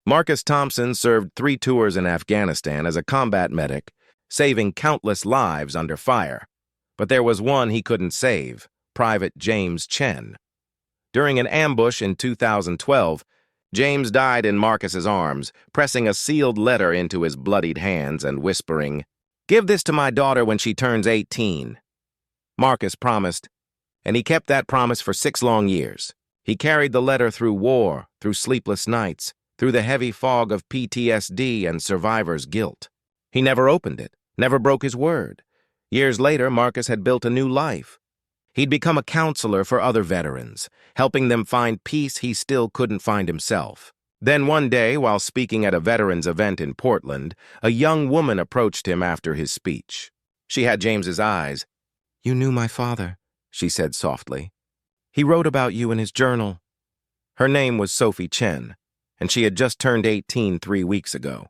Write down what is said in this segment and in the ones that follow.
Marcus Thompson served 3 tours in Afghanistan as a combat medic, saving countless lives under fire. But there was one he couldn't save, Private James Chen. During an ambush in 2012, James died in Marcus's arms, pressing a sealed letter into his bloodied hands and whispering, "Give this to my daughter when she turns 18. Marcus promised, and he kept that promise for 6 long years. He carried the letter through war, through sleepless nights, through the heavy fog of PTSD and survivor's guilt. He never opened it, never broke his word. Years later, Marcus had built a new life. He'd become a counselor for other veterans, helping them find peace he still couldn't find himself. Then one day, while speaking at a veterans event in Portland, a young woman approached him after his speech. She had James's eyes. "You knew my father," she said softly. "He wrote about you in his journal." Her name was Sophie Chen, and she had just turned 18 3 weeks ago.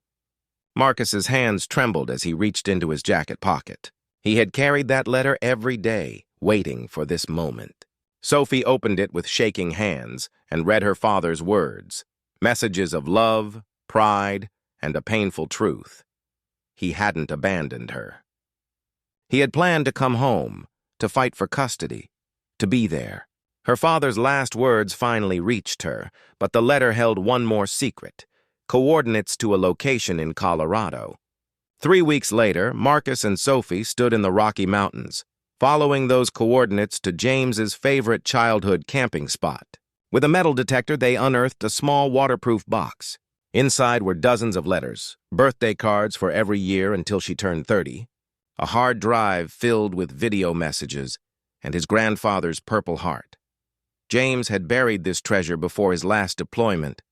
Marcus's hands trembled as he reached into his jacket pocket. He had carried that letter every day, waiting for this moment. Sophie opened it with shaking hands and read her father's words, messages of love, pride, and a painful truth. He hadn't abandoned her. He had planned to come home, to fight for custody, to be there. Her father's last words finally reached her, but the letter held one more secret: coordinates to a location in Colorado. 3 weeks later, Marcus and Sophie stood in the Rocky Mountains, following those coordinates to James's favorite childhood camping spot. With a metal detector, they unearthed a small waterproof box. Inside were dozens of letters, birthday cards for every year until she turned 30, a hard drive filled with video messages, and his grandfather's Purple Heart. James had buried this treasure before his last deployment,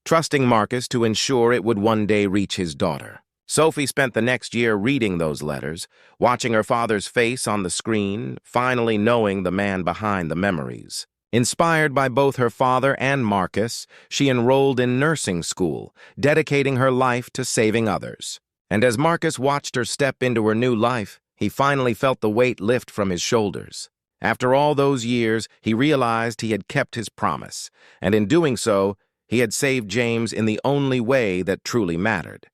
trusting Marcus to ensure it would one day reach his daughter. Sophie spent the next year reading those letters, watching her father's face on the screen, finally knowing the man behind the memories. Inspired by both her father and Marcus, she enrolled in nursing school, dedicating her life to saving others. And as Marcus watched her step into her new life, he finally felt the weight lift from his shoulders. After all those years, he realized he had kept his promise, and in doing so, he had saved James in the only way that truly mattered.